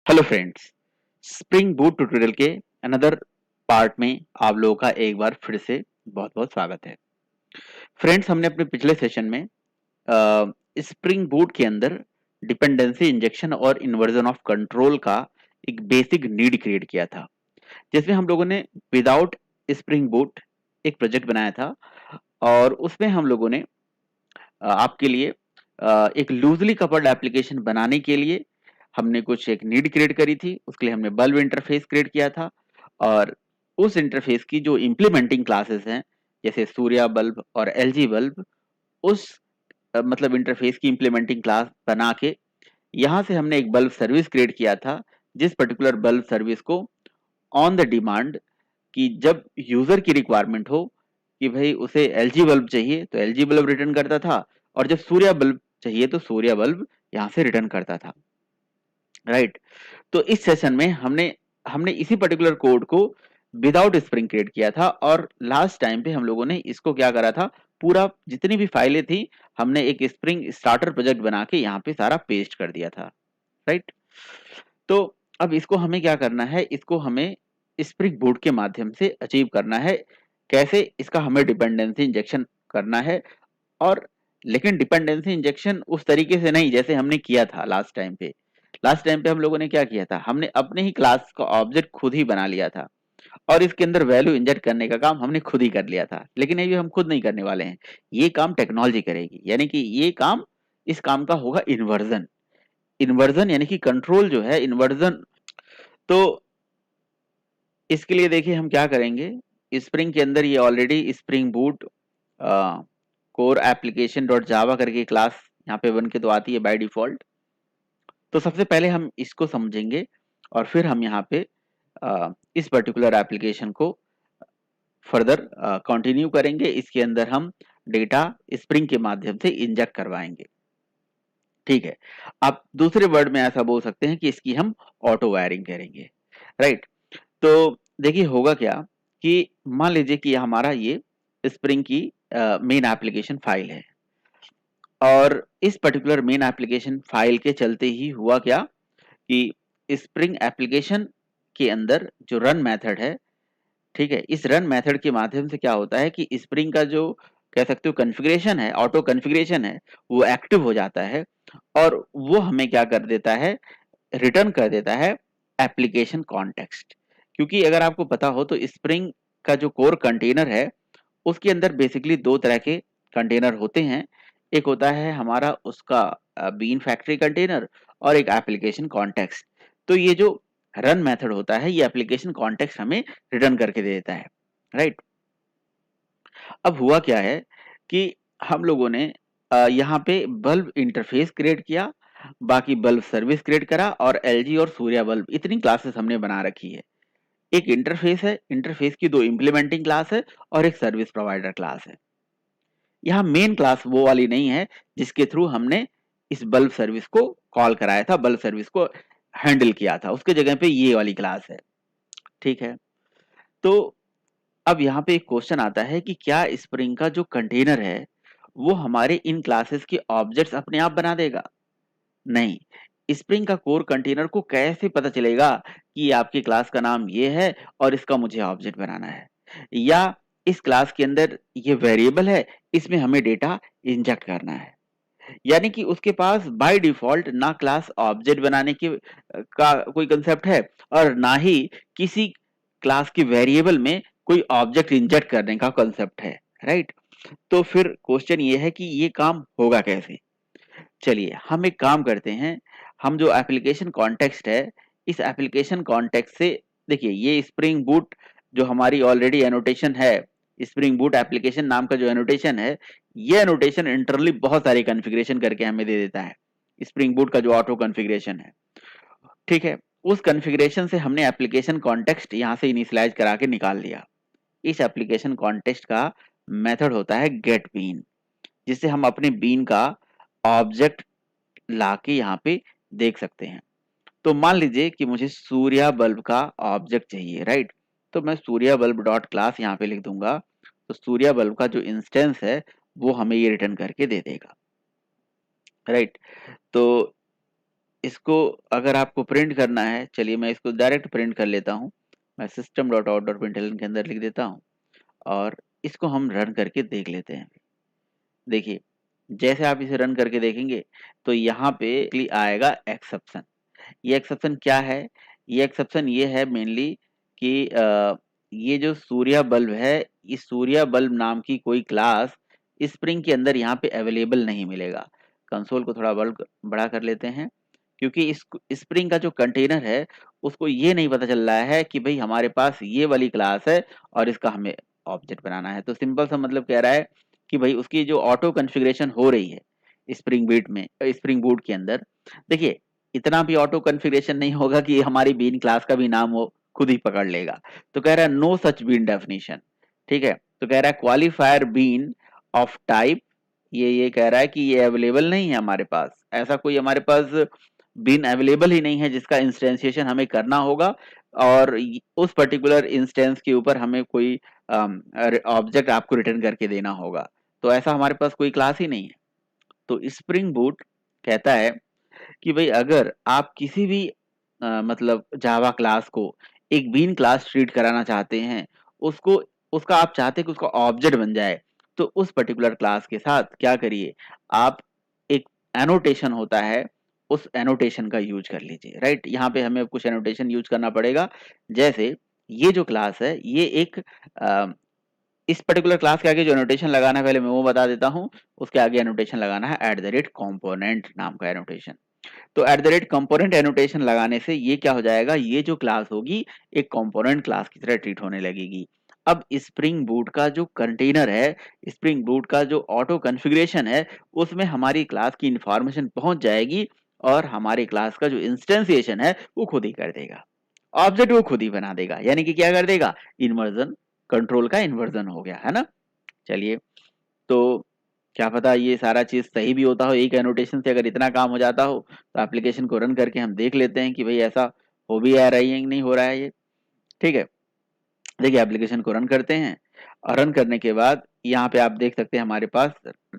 Hello friends, spring boot tutorial के another part में आप लोगों का एक बार फिर से बहुत बहुत स्वागत है। फ्रेंड्स, हमने अपने पिछले सेशन में स्प्रिंग बूट के अंदर डिपेंडेंसी इंजेक्शन और इन्वर्जन ऑफ कंट्रोल का एक बेसिक नीड क्रिएट किया था, जिसमें हम लोगों ने विदाउट स्प्रिंग बूट एक प्रोजेक्ट बनाया था। और उसमें हम लोगों ने आपके लिए एक लूजली कपल्ड एप्लीकेशन बनाने के लिए हमने कुछ एक नीड क्रिएट करी थी। उसके लिए हमने बल्ब इंटरफेस क्रिएट किया था, और उस इंटरफेस की जो इम्प्लीमेंटिंग क्लासेस हैं, जैसे सूर्या बल्ब और एलजी बल्ब, उस मतलब इंटरफेस की इम्प्लीमेंटिंग क्लास बना के यहाँ से हमने एक बल्ब सर्विस क्रिएट किया था, जिस पर्टिकुलर बल्ब सर्विस को ऑन द डिमांड, कि जब यूजर की रिक्वायरमेंट हो कि भाई उसे एलजी बल्ब चाहिए तो एलजी बल्ब रिटर्न करता था, और जब सूर्या बल्ब चाहिए तो सूर्या बल्ब यहाँ से रिटर्न करता था। राइट। तो इस सेशन में हमने हमने इसी पर्टिकुलर कोड को विदाउट स्प्रिंग क्रिएट किया था, और लास्ट टाइम पे हम लोगों ने इसको क्या करा था, पूरा जितनी भी फाइलें थी हमने एक स्प्रिंग स्टार्टर प्रोजेक्ट बना के यहाँ पे सारा पेस्ट कर दिया था। राइट। तो अब इसको हमें क्या करना है, इसको हमें स्प्रिंग बूट के माध्यम से अचीव करना है। कैसे? इसका हमें डिपेंडेंसी इंजेक्शन करना है, और लेकिन डिपेंडेंसी इंजेक्शन उस तरीके से नहीं जैसे हमने किया था लास्ट टाइम पे। लास्ट टाइम पे हम लोगों ने क्या किया था, हमने अपने ही क्लास का ऑब्जेक्ट खुद ही बना लिया था, और इसके अंदर वैल्यू इंजेक्ट करने का काम हमने खुद ही कर लिया था। लेकिन ये भी हम खुद नहीं करने वाले हैं, ये काम टेक्नोलॉजी करेगी। यानी कि ये काम, इस काम का होगा इन्वर्जन। इन्वर्जन यानी कि कंट्रोल जो है, इन्वर्जन। तो इसके लिए देखिए हम क्या करेंगे, स्प्रिंग के अंदर ये already spring boot core application dot जावा करके क्लास यहाँ पे बन के तो आती है बाय डिफॉल्ट। तो सबसे पहले हम इसको समझेंगे, और फिर हम यहाँ पे इस पर्टिकुलर एप्लीकेशन को फर्दर कंटिन्यू करेंगे। इसके अंदर हम डेटा स्प्रिंग के माध्यम से इंजेक्ट करवाएंगे। ठीक है। आप दूसरे वर्ड में ऐसा बोल सकते हैं कि इसकी हम ऑटो वायरिंग करेंगे। राइट। तो देखिए होगा क्या, कि मान लीजिए कि हमारा ये स्प्रिंग की मेन एप्लीकेशन फाइल है, और इस पर्टिकुलर मेन एप्लीकेशन फाइल के चलते ही हुआ क्या, कि स्प्रिंग एप्लीकेशन के अंदर जो रन मेथड है, ठीक है, इस रन मेथड के माध्यम से क्या होता है कि स्प्रिंग का जो कह सकते हो कॉन्फ़िगरेशन है, ऑटो कॉन्फ़िगरेशन है, वो एक्टिव हो जाता है, और वो हमें क्या कर देता है, रिटर्न कर देता है एप्लीकेशन कॉन्टेक्स्ट। क्योंकि अगर आपको पता हो तो स्प्रिंग का जो कोर कंटेनर है, उसके अंदर बेसिकली दो तरह के कंटेनर होते हैं। एक होता है हमारा उसका बीन फैक्ट्री कंटेनर, और एक एप्लीकेशन कॉन्टेक्स्ट। तो ये जो रन मेथड होता है, ये एप्लीकेशन कॉन्टेक्स्ट हमें रिटर्न करके दे देता है। राइट। अब हुआ क्या है कि हम लोगों ने यहाँ पे बल्ब इंटरफेस क्रिएट किया, बाकी बल्ब सर्विस क्रिएट करा, और एलजी और सूर्या बल्ब इतनी क्लासेस हमने बना रखी है। एक इंटरफेस है, इंटरफेस की दो इम्प्लीमेंटिंग क्लास है, और एक सर्विस प्रोवाइडर क्लास है। यहाँ मेन क्लास वो वाली नहीं है जिसके थ्रू हमने इस बल्ब सर्विस को कॉल कराया था, बल्ब सर्विस को हैंडल किया था। उसके जगह पे ये वाली क्लास है। ठीक है। तो अब यहाँ पे एक क्वेश्चन आता है कि क्या स्प्रिंग का जो कंटेनर है, वो हमारे इन क्लासेस के ऑब्जेक्ट्स अपने आप बना देगा? नहीं। स्प्रिंग का कोर कंटेनर को कैसे पता चलेगा कि आपकी क्लास का नाम ये है और इसका मुझे ऑब्जेक्ट बनाना है, या इस क्लास के अंदर ये वेरिएबल है, इसमें हमें डेटा इंजेक्ट करना है? यानी कि उसके पास बाय डिफॉल्ट ना क्लास ऑब्जेक्ट बनाने की का कोई कंसेप्ट है, और ना ही किसी क्लास के वेरिएबल में कोई ऑब्जेक्ट इंजेक्ट करने का कंसेप्ट है। राइट। तो फिर क्वेश्चन ये है कि ये काम होगा कैसे? चलिए हम एक काम करते हैं। हम जो एप्लीकेशन कॉन्टेक्स्ट है, इस एप्लीकेशन कॉन्टेक्स्ट से, देखिए ये स्प्रिंग बूट जो हमारी ऑलरेडी एनोटेशन है, स्प्रिंग बूट एप्लीकेशन नाम का जो एनोटेशन है, ये एनोटेशन इंटरनली बहुत सारी कॉन्फ़िगरेशन करके हमें दे देता है। स्प्रिंग बूट का जो ऑटो कॉन्फ़िगरेशन है, ठीक है, उस कॉन्फ़िगरेशन से हमने एप्लीकेशन कॉन्टेक्स्ट यहाँ से इनिशियलाइज करा के निकाल लिया। इस एप्लीकेशन कॉन्टेक्स्ट का मेथड होता है गेट बीन, जिससे हम अपने बीन का ऑब्जेक्ट लाके यहाँ पे देख सकते हैं। तो मान लीजिए कि मुझे सूर्या बल्ब का ऑब्जेक्ट चाहिए। राइट। तो मैं सूर्या बल्ब डॉट क्लास यहाँ पे लिख दूंगा, तो सूर्या बल्ब का जो इंस्टेंस है वो हमें ये रिटर्न करके दे देगा। राइट। तो इसको अगर आपको प्रिंट करना है, चलिए मैं इसको डायरेक्ट प्रिंट कर लेता हूँ। मैं system.out.println के अंदर लिख देता हूँ और इसको हम रन करके देख लेते हैं। देखिए, जैसे आप इसे रन करके देखेंगे तो यहाँ पे आएगा एक्सेप्शन। ये एक्सेप्शन क्या है? ये एक्सेप्शन ये है मेनली कि ये जो सूर्या बल्ब है, इस सूर्या बल्ब नाम की कोई क्लास स्प्रिंग के अंदर यहाँ पे अवेलेबल नहीं मिलेगा। कंसोल को थोड़ा बल्ब बड़ा कर लेते हैं, क्योंकि इस स्प्रिंग का जो कंटेनर है उसको ये नहीं पता चल रहा है कि भाई हमारे पास ये वाली क्लास है और इसका हमें ऑब्जेक्ट बनाना है। तो सिंपल सा मतलब कह रहा है कि भाई उसकी जो ऑटो कॉन्फ़िगरेशन हो रही है स्प्रिंग बूट के अंदर, देखिए इतना भी ऑटो कॉन्फ़िगरेशन नहीं होगा कि हमारी बीन क्लास का भी नाम वो खुद ही पकड़ लेगा। तो कह रहा है नो सच बीन डेफिनेशन, ठीक है। तो कह रहा है क्वालिफायर बीन ऑफ टाइप, ये कह रहा है कि ये अवेलेबल नहीं है हमारे पास, ऐसा कोई हमारे पास बीन अवेलेबल ही नहीं है जिसका इंस्टेंसिएशन हमें करना होगा और उस पर्टिकुलर इंस्टेंस के ऊपर हमें कोई ऑब्जेक्ट आपको रिटर्न करके देना होगा। तो ऐसा हमारे पास कोई क्लास ही नहीं है। तो स्प्रिंग बूट कहता है कि भाई अगर आप किसी भी मतलब जावा क्लास को एक बीन क्लास ट्रीट कराना चाहते हैं, उसको उसका आप चाहते हैं कि उसका ऑब्जेक्ट बन जाए, तो उस पर्टिकुलर क्लास के साथ क्या करिए, आप एक एनोटेशन होता है, उस एनोटेशन का यूज कर लीजिए। राइट, यहाँ पे हमें कुछ एनोटेशन यूज करना पड़ेगा। जैसे ये जो क्लास है ये एक इस पर्टिकुलर क्लास के आगे जो एनोटेशन लगाना है पहले मैं वो बता देता हूँ। उसके आगे एनोटेशन लगाना है @component नाम का एनोटेशन। तो @component एनोटेशन लगाने से ये क्या हो जाएगा, ये जो क्लास होगी एक कंपोनेंट क्लास की तरह ट्रीट होने लगेगी। अब स्प्रिंग बूट का जो कंटेनर है, स्प्रिंग बूट का जो ऑटो कॉन्फ़िगरेशन है, उसमें हमारी क्लास की इंफॉर्मेशन पहुंच जाएगी और हमारी क्लास का जो इंस्टेंसिएशन है वो खुद ही कर देगा, ऑब्जेक्ट वो खुद ही बना देगा। यानी कि क्या कर देगा, इन्वर्जन, कंट्रोल का इन्वर्जन हो गया, है ना। चलिए, तो क्या पता ये सारा चीज सही भी होता हो, एक एनोटेशन से अगर इतना काम हो जाता हो तो एप्लीकेशन को रन करके हम देख लेते हैं कि भाई ऐसा हो भी आ रही है कि नहीं हो रहा है ये। ठीक है, देखिए एप्लीकेशन को रन करते हैं और रन करने के बाद यहाँ पे आप देख सकते हैं हमारे पास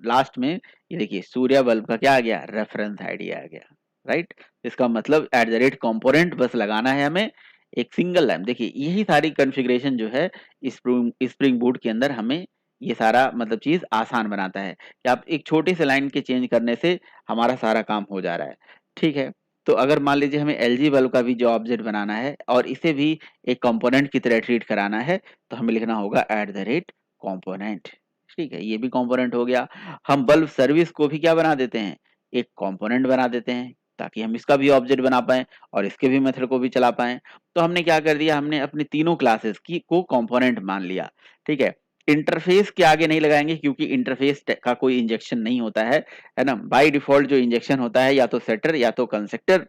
लास्ट में ये देखिए सूर्या बल्ब का क्या आ गया, रेफरेंस आईडी आ गया। राइट, इसका मतलब @component बस लगाना है हमें, एक सिंगल लाइन। देखिए यही सारी कॉन्फ़िगरेशन जो है स्प्रिंग बूट के अंदर हमें ये सारा मतलब चीज आसान बनाता है कि आप एक छोटे से लाइन के चेंज करने से हमारा सारा काम हो जा रहा है। ठीक है, तो अगर मान लीजिए हमें एलजी बल्ब का भी जो ऑब्जेक्ट बनाना है और इसे भी एक कंपोनेंट की तरह ट्रीट कराना है, तो हमें लिखना होगा @component। ठीक है, ये भी कंपोनेंट हो गया। हम बल्ब सर्विस को भी क्या बना देते हैं, एक कंपोनेंट बना देते हैं, ताकि हम इसका भी ऑब्जेक्ट बना पाए और इसके भी मेथड को भी चला पाए। तो हमने क्या कर दिया, हमने अपनी तीनों क्लासेस की को कंपोनेंट मान लिया। ठीक है, इंटरफेस के आगे नहीं लगाएंगे क्योंकि इंटरफेस का कोई इंजेक्शन नहीं होता है ना। बाय डिफॉल्ट जो इंजेक्शन होता है या तो सेटर या तो कंसेक्टर,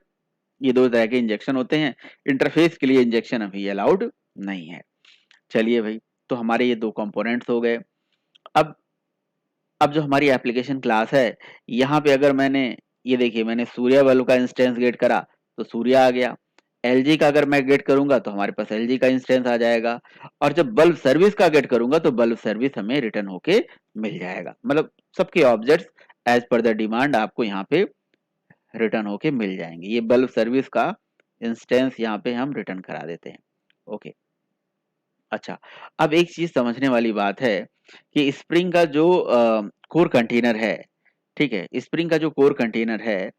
ये दो तरह के इंजेक्शन होते हैं। इंटरफेस के लिए इंजेक्शन अभी अलाउड नहीं है। चलिए भाई, तो हमारे ये दो कंपोनेंट्स हो गए। अब अब जो हमारी एप्लीकेशन क्लास है, यहाँ पे अगर मैंने ये देखिए मैंने सूर्या बल्ब का इंस्टेंस गेट करा तो सूर्या आ गया। एलजी का अगर मैं गेट करूंगा तो हमारे पास एलजी का इंस्टेंस आ जाएगा। और जब बल्ब सर्विस का गेट करूंगा तो बल्ब सर्विस हमें रिटर्न होके मिल जाएगा। मतलब सबके objects as per the demand आपको यहाँ पे रिटर्न होके मिल जाएंगे। ये बल्ब सर्विस का इंस्टेंस यहाँ पे हम रिटर्न करा देते हैं। ओके, अच्छा, अब एक चीज समझने वाली बात है कि स्प्रिंग का जो कोर कंटेनर है, ठीक है, स्प्रिंग का जो कोर कंटेनर है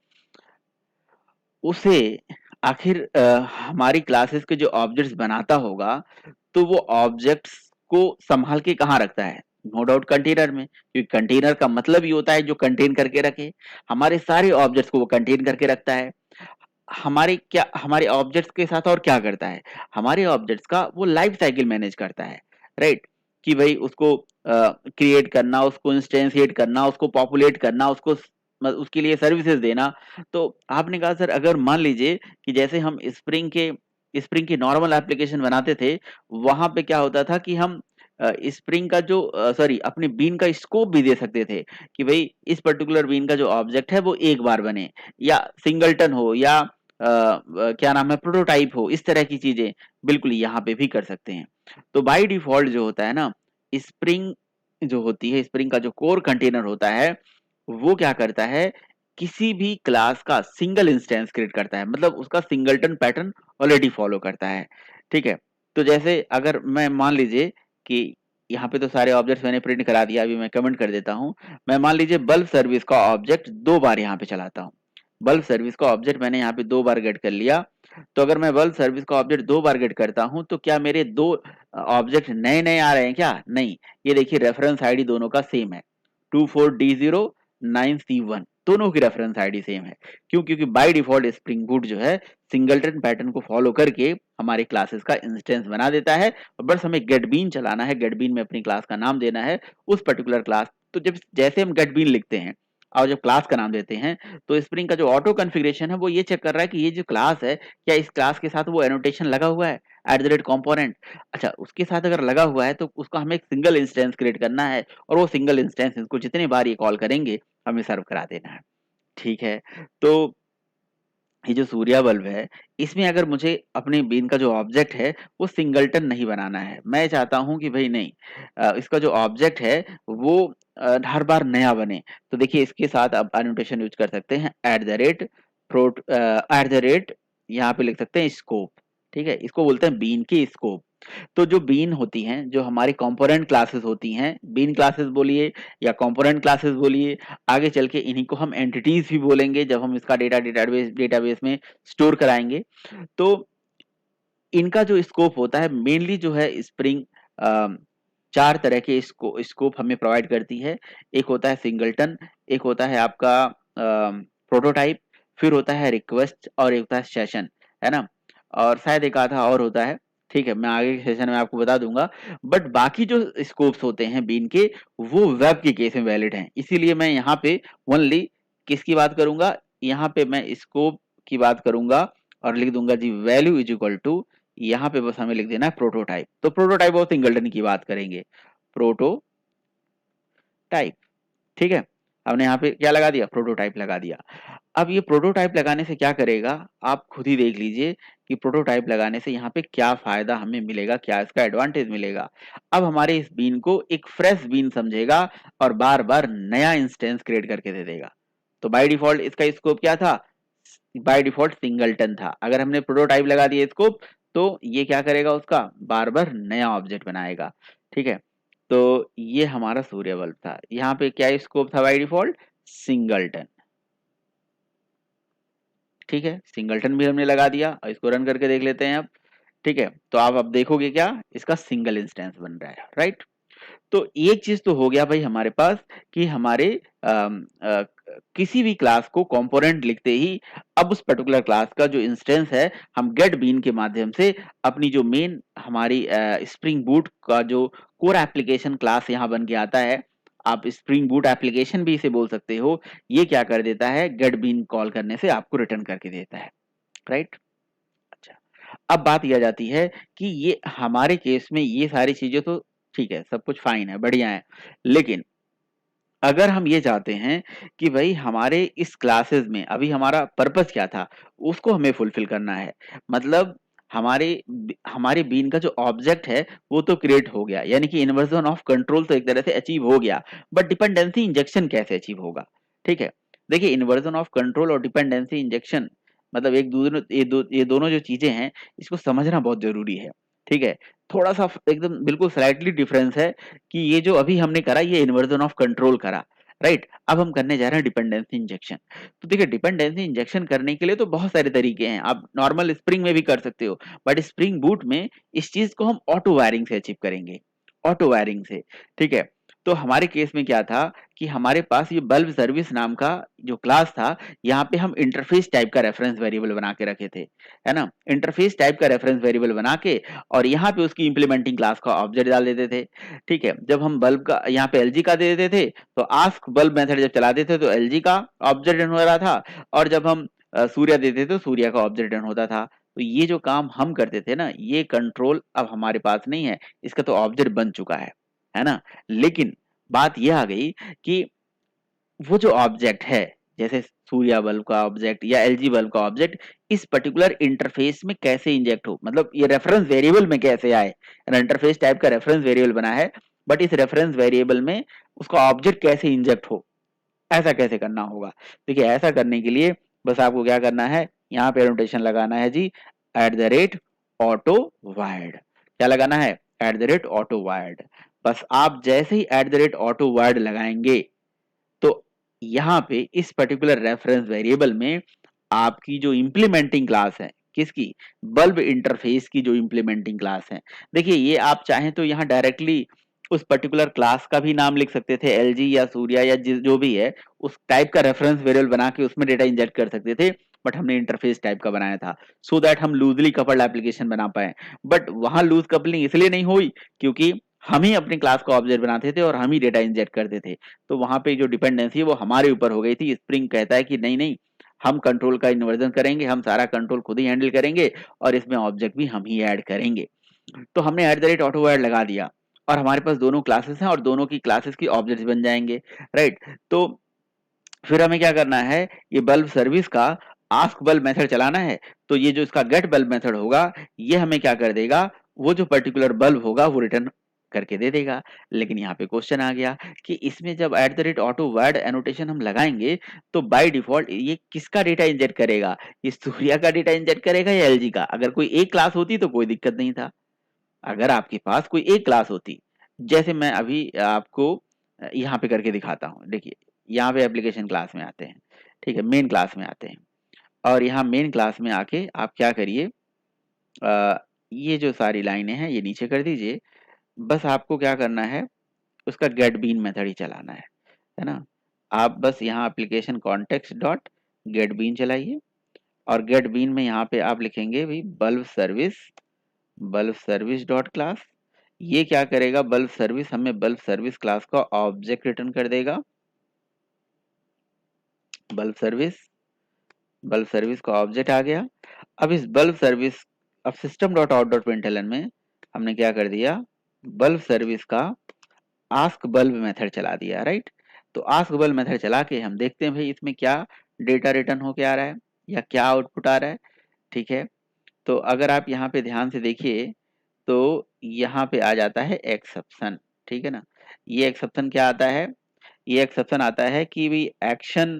उसे आखिर हमारी क्लासेस के जो ऑब्जेक्ट्स बनाता होगा, तो वो ऑब्जेक्ट्स को संभाल के कहाँ रखता है, नो डाउट कंटेनर में, क्योंकि कंटेनर का मतलब ही होता है जो कंटेन करके रखे। हमारे सारे ऑब्जेक्ट्स को वो कंटेन करके रखता है। हमारे ऑब्जेक्ट्स के साथ और क्या करता है, हमारे ऑब्जेक्ट्स का वो लाइफ साइकिल मैनेज करता है। राइट, कि भाई उसको क्रिएट करना, उसको इंस्टेंशिएट करना, उसको पॉपुलेट करना, उसके लिए सर्विसेज देना। तो आपने कहा सर अगर मान लीजिए कि जैसे हम स्प्रिंग की नॉर्मल एप्लीकेशन बनाते थे, वहां पे क्या होता था कि हम स्प्रिंग का जो सॉरी अपनी बीन का स्कोप भी दे सकते थे कि भाई इस पर्टिकुलर बीन का जो ऑब्जेक्ट है वो एक बार बने, या सिंगलटन हो, या क्या नाम है प्रोटोटाइप हो, इस तरह की चीजें बिल्कुल यहाँ पे भी कर सकते हैं। तो बाय डिफॉल्ट जो होता है ना, स्प्रिंग जो होती है, स्प्रिंग का जो कोर कंटेनर होता है वो क्या करता है, किसी भी क्लास का सिंगल इंस्टेंस क्रिएट करता है, मतलब उसका सिंगलटन पैटर्न ऑलरेडी फॉलो करता है। ठीक है, तो जैसे अगर मैं मान लीजिए कि यहाँ पे तो सारे ऑब्जेक्ट्स मैंने प्रिंट करा दिया, अभी मैं कमेंट कर देता हूँ। मैं मान लीजिए बल्ब सर्विस का ऑब्जेक्ट 2 बार यहाँ पे चलाता हूँ। बल्ब सर्विस का ऑब्जेक्ट मैंने यहाँ पे 2 बार गेट कर लिया। तो अगर मैं बल्ब सर्विस का ऑब्जेक्ट 2 बार गेट करता हूँ तो क्या मेरे 2 ऑब्जेक्ट नए-नए आ रहे हैं क्या? नहीं। ये देखिए रेफरेंस आईडी दोनों का सेम है। 24D0 9C1 दोनों की रेफरेंस आईडी सेम है। क्यों? क्योंकि बाय डिफॉल्ट स्प्रिंग बूट जो है सिंगलटन पैटर्न को फॉलो करके हमारे क्लासेस का इंस्टेंस बना देता है, और बस हमें गेट बीन चलाना है, गेट बीन में अपनी क्लास का नाम देना है उस पर्टिकुलर क्लास। तो जब जैसे हम गेट बीन लिखते हैं और जब क्लास का नाम देते हैं तो स्प्रिंग का जो ऑटो कॉन्फ़िगरेशन है वो ये चेक कर रहा है कि ये जो क्लास है क्या इस क्लास के साथ वो एनोटेशन लगा हुआ है @component। अच्छा, उसके साथ अगर लगा हुआ है तो उसका हमें एक सिंगल इंस्टेंस क्रिएट करना है, और वो सिंगल इंस्टेंस इसको जितने बार ये कॉल करेंगे हमें सर्व करा देना है। ठीक है, तो ये जो सूर्या बल्ब है, इसमें अगर मुझे अपने बीन का जो ऑब्जेक्ट है, वो सिंगलटन नहीं बनाना है। मैं चाहता हूँ कि भई नहीं, इसका जो ऑब्जेक्ट है वो हर बार नया बने। तो देखिए इसके साथ आप एनोटेशन यूज़ कर सकते हैं यहाँ पे लिख सकते हैं स्कोप। ठीक है? इसको बोलते हैं बीन की स्कोप। तो जो बीन होती हैं, जो हमारी कंपोनेंट क्लासेस होती हैं, बीन क्लासेस बोलिए या कंपोनेंट क्लासेस बोलिए, आगे चल के इन्हीं को हम एंटिटीज भी बोलेंगे जब हम इसका डेटाबेस में स्टोर कराएंगे। तो इनका जो स्कोप होता है मेनली जो है स्प्रिंग चार तरह के स्कोप हमें प्रोवाइड करती है। एक होता है सिंगलटन, एक होता है आपका प्रोटोटाइप, फिर होता है रिक्वेस्ट और एक होता है सेशन, है ना? और शायद एक आधा और होता है। ठीक है, मैं आगे के सेशन में आपको बता दूंगा। बट बाकी जो स्कोप्स होते हैं बीन के, वो वेब के केस में वैलिड हैं। इसीलिए मैं यहाँ पे ओनली किसकी बात करूंगा, यहाँ पे मैं स्कोप की बात करूंगा और लिख दूंगा जी वैल्यू इज इक्वल टू, यहाँ पे बस हमें लिख देना है प्रोटोटाइप। तो प्रोटोटाइप और सिंगलटन की बात करेंगे, प्रोटोटाइप। ठीक है, हमने यहाँ पे क्या लगा दिया, प्रोटोटाइप लगा दिया। अब ये प्रोटोटाइप लगाने से क्या करेगा, आप खुद ही देख लीजिए कि प्रोटोटाइप लगाने से यहाँ पे क्या फायदा हमें मिलेगा, क्या इसका एडवांटेज मिलेगा। अब हमारे इस बीन को एक फ्रेश बीन समझेगा और बार बार नया इंस्टेंस क्रिएट करके दे देगा। तो बाय डिफॉल्ट इसका स्कोप क्या था, बाय डिफॉल्ट सिंगलटन था। अगर हमने प्रोटोटाइप लगा दिया स्कोप तो ये क्या करेगा, उसका बार बार नया ऑब्जेक्ट बनाएगा। ठीक है, तो ये हमारा सूर्य बल्ब था। यहाँ पे क्या स्कोप था बाय डिफॉल्ट, सिंगलटन। ठीक है, सिंगलटन भी हमने लगा दिया और इसको रन करके देख लेते हैं अब। ठीक है, तो आप अब देखोगे क्या, इसका सिंगल इंस्टेंस बन रहा है, राइट? तो एक चीज तो हो गया भाई हमारे पास कि हमारे किसी भी क्लास को कंपोनेंट लिखते ही अब उस पर्टिकुलर क्लास का जो इंस्टेंस है हम गेट बीन के माध्यम से अपनी जो मेन हमारी स्प्रिंग बूट का जो कोर एप्लीकेशन क्लास यहाँ बन के आता है, आप स्प्रिंग बूट एप्लीकेशन भी इसे बोल सकते हो, ये क्या कर देता है, गेट बीन कॉल करने से आपको रिटर्न करके देता है, राइट? अच्छा, अब बात यह आ जाती है कि ये हमारे केस में ये सारी चीजें तो ठीक है, सब कुछ फाइन है, बढ़िया है। लेकिन अगर हम ये चाहते हैं कि भाई हमारे इस क्लासेस में अभी हमारा पर्पस क्या था, उसको हमें फुलफिल करना है। मतलब हमारे बीन का जो ऑब्जेक्ट है वो तो क्रिएट हो गया, यानी कि इन्वर्जन ऑफ कंट्रोल तो एक तरह से अचीव हो गया, बट डिपेंडेंसी इंजेक्शन कैसे अचीव होगा? ठीक है, देखिए इन्वर्जन ऑफ कंट्रोल और डिपेंडेंसी इंजेक्शन मतलब ये दोनों जो चीजें हैं, इसको समझना बहुत जरूरी है। ठीक है, थोड़ा सा एकदम बिल्कुल स्लाइटली डिफरेंस है कि ये जो अभी हमने करा ये इन्वर्जन ऑफ कंट्रोल करा, राइट? अब हम करने जा रहे हैं डिपेंडेंसी इंजेक्शन। तो देखिए डिपेंडेंसी इंजेक्शन करने के लिए तो बहुत सारे तरीके हैं, आप नॉर्मल स्प्रिंग में भी कर सकते हो, बट स्प्रिंग बूट में इस चीज को हम ऑटो वायरिंग से अचीव करेंगे, ऑटो वायरिंग से। ठीक है, तो हमारे केस में क्या था कि हमारे पास ये बल्ब सर्विस नाम का जो क्लास था, यहाँ पे हम इंटरफेस टाइप का रेफरेंस वेरिएबल बना के रखे थे, है ना? इंटरफेस टाइप का रेफरेंस वेरिएबल बना के और यहाँ पे उसकी इंप्लीमेंटिंग क्लास का ऑब्जेक्ट डाल देते थे। ठीक है, जब हम बल्ब का यहाँ पे एलजी का दे देते थे तो आस्क बल्ब मेथड जब चलाते थे तो एलजी का ऑब्जेक्ट रन हो रहा था, और जब हम सूर्य देते थे तो सूर्य का ऑब्जेक्ट रन होता था। तो ये जो काम हम करते थे ना, ये कंट्रोल अब हमारे पास नहीं है, इसका तो ऑब्जेक्ट बन चुका है ना? लेकिन बात ये आ गई कि वो जो ऑब्जेक्ट है, जैसे सूर्या बल्ब का ऑब्जेक्ट या एलजी बल्ब का ऑब्जेक्ट, इस पर्टिकुलर इंटरफेस में कैसे इंजेक्ट हो, मतलब ये रेफरेंस वेरिएबल में कैसे आए। इंटरफेस टाइप का रेफरेंस वेरिएबल बना है, बट इस रेफरेंस वेरिएबल में उसका ऑब्जेक्ट कैसे इंजेक्ट हो, ऐसा कैसे करना होगा? देखिए ऐसा करने के लिए बस आपको क्या करना है, यहाँ पे एनोटेशन लगाना है जी, @ऑटो वायर्ड। क्या लगाना है? @Auto wired. बस आप जैसे ही @ऑटो वायर्ड लगाएंगे तो यहाँ पे इस पर्टिकुलर रेफरेंस वेरिएबल में आपकी जो इम्प्लीमेंटिंग क्लास है, किसकी? बल्ब इंटरफेस की जो इम्प्लीमेंटिंग क्लास है। देखिए ये आप चाहें तो यहाँ डायरेक्टली उस पर्टिकुलर क्लास का भी नाम लिख सकते थे, एलजी या सूर्या या जो भी है, उस टाइप का रेफरेंस वेरिएबल बना के उसमें डेटा इंजेक्ट कर सकते थे, बट हमने इंटरफेस टाइप का बनाया था सो दैट हम लूजली कपल्ड एप्लीकेशन बना पाए। बट वहां लूज कपलिंग इसलिए नहीं हुई क्योंकि हम ही अपनी क्लास को ऑब्जेक्ट बनाते थे और हम ही डेटा इंजेक्ट करते थे, तो वहां पे जो डिपेंडेंसी है वो हमारे ऊपर हो गई थी। स्प्रिंग कहता है कि नहीं नहीं, हम कंट्रोल का इन्वर्जन करेंगे, हम सारा कंट्रोल खुद ही हैंडल करेंगे और इसमें ऑब्जेक्ट भी हम ही ऐड करेंगे। तो हमने ऑटो ऐड लगा दिया और हमारे पास दोनों क्लासेस हैं और दोनों की क्लासेस की ऑब्जेक्ट्स बन जाएंगे, राइट। तो फिर हमें क्या करना है, ये बल्ब सर्विस का आस्क बल्ब मेथड चलाना है। तो ये जो इसका गेट बल्ब मेथड होगा, ये हमें क्या कर देगा, वो जो पर्टिकुलर बल्ब होगा वो रिटर्न करके दे देगा। लेकिन यहाँ पे क्वेश्चन आ गया कि इसमें जब ऑटो वर्ड एनोटेशन हम लगाएंगे तो बाय डिफॉल्ट ये किसका डेटा इंजेक्ट करेगा, ये सूर्या का डेटा इंजेक्ट करेगा या एलजी का? अगर कोई एक क्लास होती तो कोई दिक्कत नहीं था। अगर आपके पास कोई एक क्लास होती, जैसे मैं अभी आपको यहाँ पे करके दिखाता हूँ। देखिए यहाँ पे एप्लीकेशन क्लास में आते हैं, ठीक है, मेन क्लास में आते हैं और यहाँ मेन क्लास में आके आप क्या करिए, ये जो सारी लाइनें हैं ये नीचे कर दीजिए। बस आपको क्या करना है, उसका गेट बीन मेथड ही चलाना है ना। आप बस यहाँ application context dot get bean चलाइए और गेट बीन में यहाँ पे आप लिखेंगे भाई बल्ब सर्विस डॉट क्लास। ये क्या करेगा, बल्ब सर्विस हमें बल्ब सर्विस क्लास का ऑब्जेक्ट रिटर्न कर देगा। बल्ब सर्विस बल्ब सर्विस का ऑब्जेक्ट आ गया। अब इस बल्ब सर्विस, अब system dot out dot println में हमने क्या कर दिया, बल्ब सर्विस का आस्क बल्ब मेथड चला दिया, राइट। तो आस्क बल्ब मेथड चला के हम देखते हैं भाई इसमें क्या डेटा रिटर्न होके आ रहा है या क्या आउटपुट आ रहा है, ठीक है। तो अगर आप यहाँ पे ध्यान से देखिए तो यहाँ पे आ जाता है एक्सेप्शन, ठीक है ना। ये एक्सेप्शन क्या आता है, ये एक्सेप्शन आता है कि भी action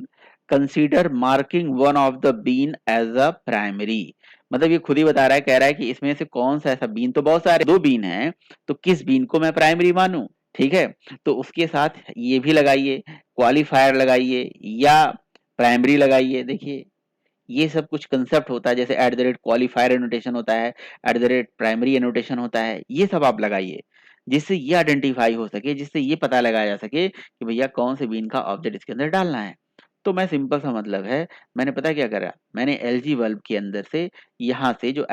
consider marking one of the bean as a primary. मतलब ये खुद ही बता रहा है, कह रहा है कि इसमें से कौन सा ऐसा बीन, तो बहुत सारे दो बीन हैं, तो किस बीन को मैं प्राइमरी मानूं, ठीक है। तो उसके साथ ये भी लगाइए, क्वालिफायर लगाइए या प्राइमरी लगाइए। देखिए ये सब कुछ कंसेप्ट होता है, जैसे क्वालिफायर एनोटेशन होता है, प्राइमरी एनोटेशन होता है, ये सब आप लगाइए जिससे ये आइडेंटिफाई हो सके, जिससे ये पता लगाया जा सके कि भैया कौन से बीन का ऑब्जेक्ट इसके अंदर डालना है। तो मैं सिंपल सा मतलब है, मैंने पता क्या करा, मैंने एलजी बल्ब के अंदर से यहाँ से जो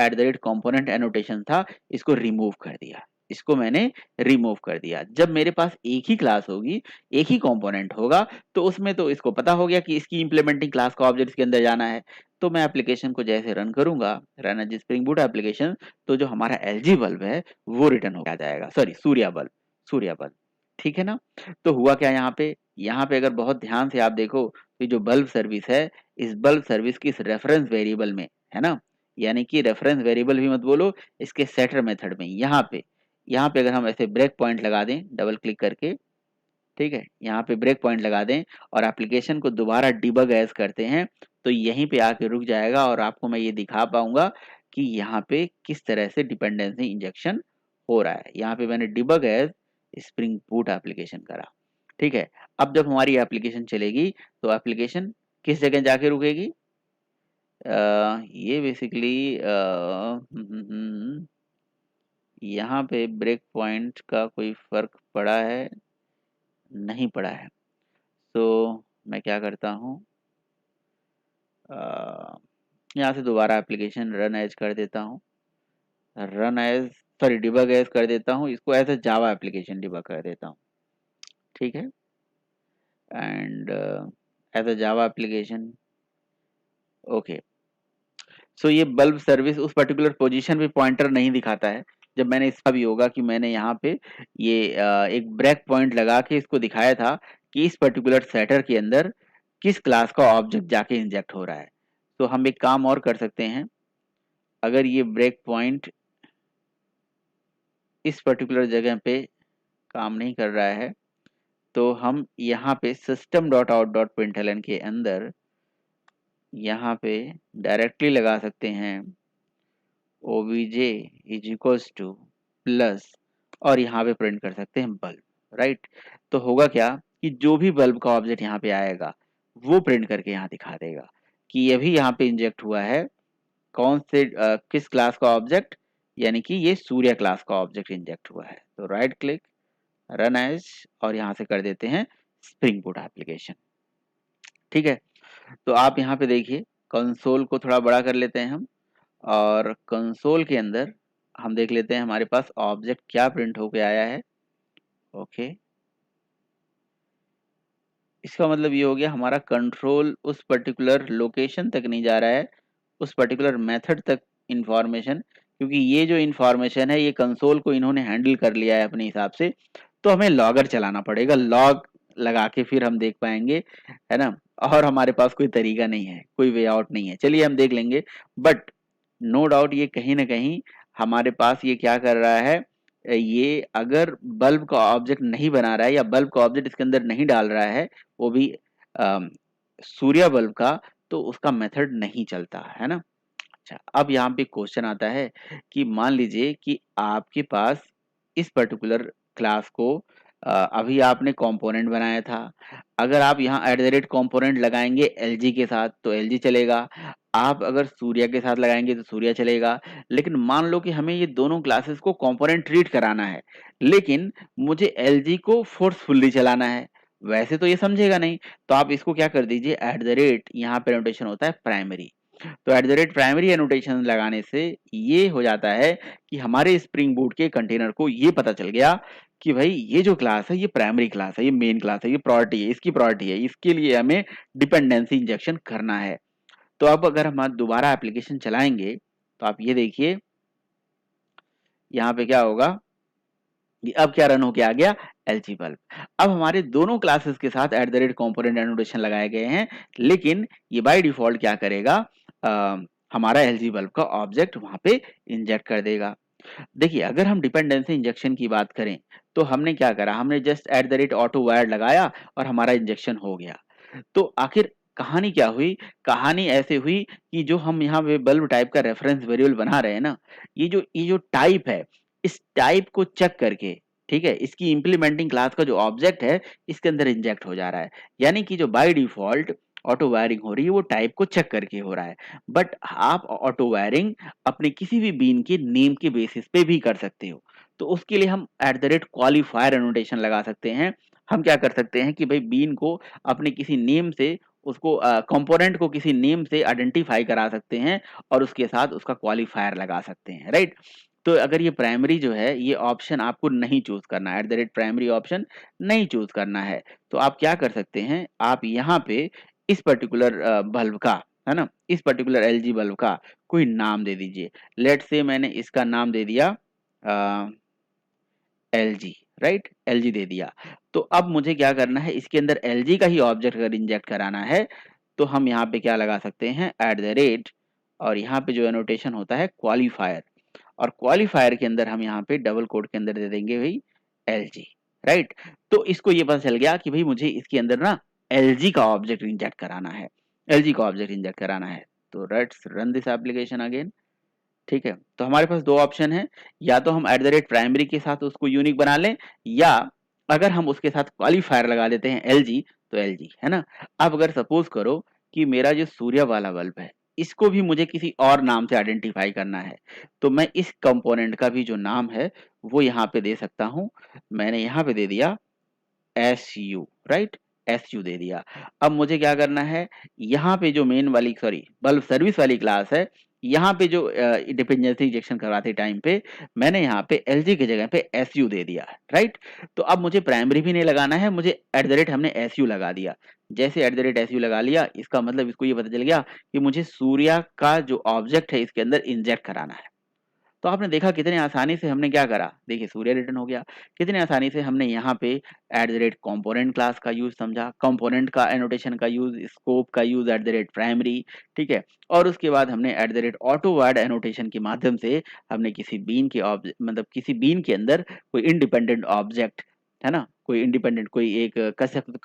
कंपोनेंट एनोटेशन था इसको रिमूव कर दिया, इसको मैंने रिमूव कर दिया। जब मेरे पास एक ही क्लास होगी, एक ही कंपोनेंट होगा, तो उसमें तो इसको पता हो गया कि इसकी इंप्लीमेंटिंग क्लास का ऑब्जेक्ट इसके अंदर जाना है। तो मैं एप्लीकेशन को जैसे रन करूंगा, run as Spring Boot application, तो जो हमारा एलजी बल्ब है वो रिटर्न हो जाएगा, सॉरी सूर्या बल्ब, ठीक है ना। तो हुआ क्या यहाँ पे अगर बहुत ध्यान से आप देखो तो जो बल्ब सर्विस है, इस बल्ब सर्विस की इस रेफरेंस वेरिएबल में, है ना, यानी कि रेफरेंस वेरिएबल भी मत बोलो, इसके सेटर मेथड में यहाँ पे अगर हम ऐसे ब्रेक पॉइंट लगा दें डबल क्लिक करके, ठीक है, यहाँ पे ब्रेक पॉइंट लगा दें और एप्लीकेशन को दोबारा डिबग एज करते हैं, तो यहीं पे आके रुक जाएगा और आपको मैं ये दिखा पाऊंगा कि यहाँ पे किस तरह से डिपेंडेंसी इंजेक्शन हो रहा है। यहाँ पे मैंने debug as Spring Boot application करा, ठीक है। अब जब हमारी एप्लीकेशन चलेगी तो एप्लीकेशन किस जगह जाके रुकेगी, ये बेसिकली यहाँ पे ब्रेक पॉइंट का कोई फर्क पड़ा है, नहीं पड़ा है। तो मैं क्या करता हूँ, अ, यहाँ से दोबारा एप्लीकेशन रन एज कर देता हूँ, run as sorry debug as कर देता हूँ, इसको as a Java application debug कर देता हूँ, ठीक है। And as a Java application, okay. So ये बल्ब सर्विस उस पर्टिकुलर पोजीशन पे पॉइंटर नहीं दिखाता है। जब मैंने इसका भी होगा कि मैंने यहाँ पे ये एक ब्रेक पॉइंट लगा के इसको दिखाया था कि इस पर्टिकुलर सेटर के अंदर किस क्लास का ऑब्जेक्ट जाके इंजेक्ट हो रहा है। तो हम एक काम और कर सकते हैं, अगर ये ब्रेक पॉइंट इस पर्टिकुलर जगह पे काम नहीं कर रहा है तो हम यहाँ पे system dot out dot println के अंदर यहाँ पे डायरेक्टली लगा सकते हैं obj is equals two plus, और यहाँ पे प्रिंट कर सकते हैं बल्ब, राइट। तो होगा क्या कि जो भी बल्ब का ऑब्जेक्ट यहाँ पे आएगा वो प्रिंट करके यहाँ दिखा देगा कि ये भी यहाँ पे इंजेक्ट हुआ है कौन से किस क्लास का ऑब्जेक्ट, यानी कि ये सूर्य क्लास का ऑब्जेक्ट इंजेक्ट हुआ है। तो राइट क्लिक, रन एज, और यहाँ से कर देते हैं स्प्रिंग बूट एप्लीकेशन। ठीक है, तो आप यहाँ पे देखिए कंसोल को थोड़ा बड़ा कर लेते हैं हम, और कंसोल के अंदर हम देख लेते हैं हमारे पास ऑब्जेक्ट क्या प्रिंट होके आया है। ओके, इसका मतलब ये हो गया हमारा कंट्रोल उस पर्टिकुलर लोकेशन तक नहीं जा रहा है, उस पर्टिकुलर मेथड तक इंफॉर्मेशन, क्योंकि ये जो इंफॉर्मेशन है ये कंसोल को इन्होंने हैंडल कर लिया है अपने हिसाब से। तो हमें लॉगर चलाना पड़ेगा, लॉग लगा के फिर हम देख पाएंगे, है ना। और हमारे पास कोई तरीका नहीं है, कोई वे आउट नहीं है, चलिए हम देख लेंगे। बट नो डाउट ये कहीं ना कहीं हमारे पास ये क्या कर रहा है, ये अगर बल्ब का ऑब्जेक्ट नहीं बना रहा है या बल्ब का ऑब्जेक्ट इसके अंदर नहीं डाल रहा है, वो भी अम, सूर्य बल्ब का, तो उसका मेथड नहीं चलता है ना। अच्छा, अब यहाँ पे क्वेश्चन आता है कि मान लीजिए कि आपके पास इस पर्टिकुलर क्लास को अभी आपने कंपोनेंट बनाया था। अगर आप यहाँ एट द रेट कंपोनेंट लगाएंगे एलजी के साथ तो एलजी चलेगा, आप अगर सूर्य के साथ लगाएंगे तो सूर्य चलेगा। लेकिन मान लो कि हमें ये दोनों क्लासेस को कंपोनेंट ट्रीट कराना है, लेकिन मुझे एलजी को फोर्सफुली चलाना है, वैसे तो ये समझेगा नहीं। तो आप इसको क्या कर दीजिए, एट द रेट यहाँ पे नोटेशन होता है प्राइमरी। तो at the rate primary annotation लगाने से ये हो जाता है कि हमारे स्प्रिंग बूट के कंटेनर को ये पता चल गया कि भाई ये जो क्लास है ये प्राइमरी क्लास है, ये मेन क्लास है, ये प्रायोरिटी है, इसकी प्रायोरिटी है, इसके लिए हमें डिपेंडेंसी इंजेक्शन करना है। तो अब अगर हम दोबारा एप्लीकेशन चलाएंगे तो आप ये देखिए यहाँ पे क्या होगा, ये अब क्या रन होके आ गया, एलजी बल्ब। अब हमारे दोनों क्लासेस के साथ at the rate component annotation लगाए गए हैं, लेकिन ये बाय डिफॉल्ट क्या करेगा, हमारा एलजी बल्ब का ऑब्जेक्ट वहां पे इंजेक्ट कर देगा। देखिए अगर हम डिपेंडेंसी इंजेक्शन की बात करें तो हमने क्या करा, हमने just at the rate auto wire लगाया और हमारा इंजेक्शन हो गया। तो आखिर कहानी क्या हुई, कहानी ऐसे हुई कि जो हम यहाँ पे बल्ब टाइप का रेफरेंस वेरिएबल बना रहे हैं ना, ये जो टाइप है, इस टाइप को चेक करके, ठीक है, इसकी इंप्लीमेंटिंग क्लास का जो ऑब्जेक्ट है इसके अंदर इंजेक्ट हो जा रहा है। यानी कि जो बाय डिफॉल्ट ऑटो वायरिंग हो रही है वो टाइप को चेक करके हो रहा है। बट आप ऑटो वायरिंग अपने किसी भी बीन के नेम के बेसिस पे भी कर सकते हो। तो उसके लिए हम at the rate qualifier annotation लगा सकते हैं। हम क्या कर सकते हैं कि भाई बीन को अपने किसी नेम से, उसको कंपोनेंट को किसी नेम से आइडेंटिफाई करा सकते हैं और उसके साथ उसका क्वालिफायर लगा सकते हैं, राइट। तो अगर ये प्राइमरी जो है ये ऑप्शन आपको नहीं चूज करना है, at the rate primary option नहीं चूज करना है, तो आप क्या कर सकते हैं, आप यहाँ पे इस पर्टिकुलर बल्ब का, है ना, इस पर्टिकुलर एलजी बल्ब का कोई नाम दे दीजिए। लेट से मैंने इसका नाम दे दिया एलजी, राइट, एलजी दे दिया। तो अब मुझे क्या करना है, इसके अंदर एलजी का ही ऑब्जेक्ट अगर इंजेक्ट कराना है तो हम यहाँ पे क्या लगा सकते हैं, एट द रेट, और यहाँ पे जो एनोटेशन होता है क्वालिफायर, और क्वालिफायर के अंदर हम यहाँ पे डबल कोड के अंदर दे देंगे भाई एलजी, राइट। तो इसको ये पता चल गया कि भाई मुझे इसके अंदर ना एलजी का ऑब्जेक्ट इंजेक्ट कराना है, एलजी का ऑब्जेक्ट इंजेक्ट कराना है। तो let's run this application again. ठीक है, तो हमारे पास दो ऑप्शन है, या तो हम एट द रेट प्राइमरी के साथ उसको यूनिक बना लें, या अगर हम उसके साथ क्वालिफायर लगा देते हैं एलजी, तो एलजी, है ना। अब अगर सपोज करो कि मेरा जो सूर्य वाला बल्ब है इसको भी मुझे किसी और नाम से आइडेंटिफाई करना है, तो मैं इस कंपोनेंट का भी जो नाम है वो यहाँ पे दे सकता हूँ। मैंने यहाँ पे दे दिया S U, right, S you they दिया। अब मुझे क्या करना है, यहाँ पे जो मेन वाली, सॉरी, बल्ब सर्विस वाली क्लास है, यहाँ पे जो डिपेंडेंसी इंजेक्शन करवाते टाइम पे मैंने यहाँ पे एलजी की जगह पे एस यू दे दिया, राइट। तो अब मुझे प्राइमरी भी नहीं लगाना है, मुझे एट द रेट हमने एस यू लगा दिया। जैसे at the rate S U लगा लिया, इसका मतलब इसको ये पता चल गया कि मुझे सूर्य का जो ऑब्जेक्ट है इसके अंदर इंजेक्ट कराना है। तो आपने देखा कितने आसानी से हमने क्या करा, देखिए सूर्य रिटर्न हो गया। कितने आसानी से हमने यहाँ पे at the rate component class का यूज समझा, कंपोनेंट का एनोटेशन का यूज, स्कोप का use at the rate primary, ठीक है। और उसके बाद हमने at the rate auto word annotation के माध्यम से हमने किसी बीन के ऑब्जेक्ट, मतलब किसी बीन के अंदर कोई इंडिपेंडेंट ऑब्जेक्ट है ना? कोई इंडिपेंडेंट कोई एक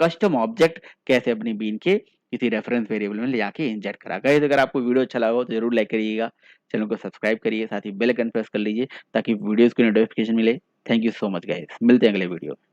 कस्टम ऑब्जेक्ट कैसे अपनी बीन के किसी रेफरेंस वेरिएबल में ले जाके इंजेक्ट करा। गाइस अगर आपको वीडियो अच्छा लगा हो तो ज़रूर लाइक करिएगा, चैनल को सब्सक्राइब करिए, साथ ही बेल आइकन प्रेस कर लीजिए ताकि वीडियोज़ की नोटिफिकेशन मिले। Thank you so much guys, मिलते हैं अगले वीडियो में।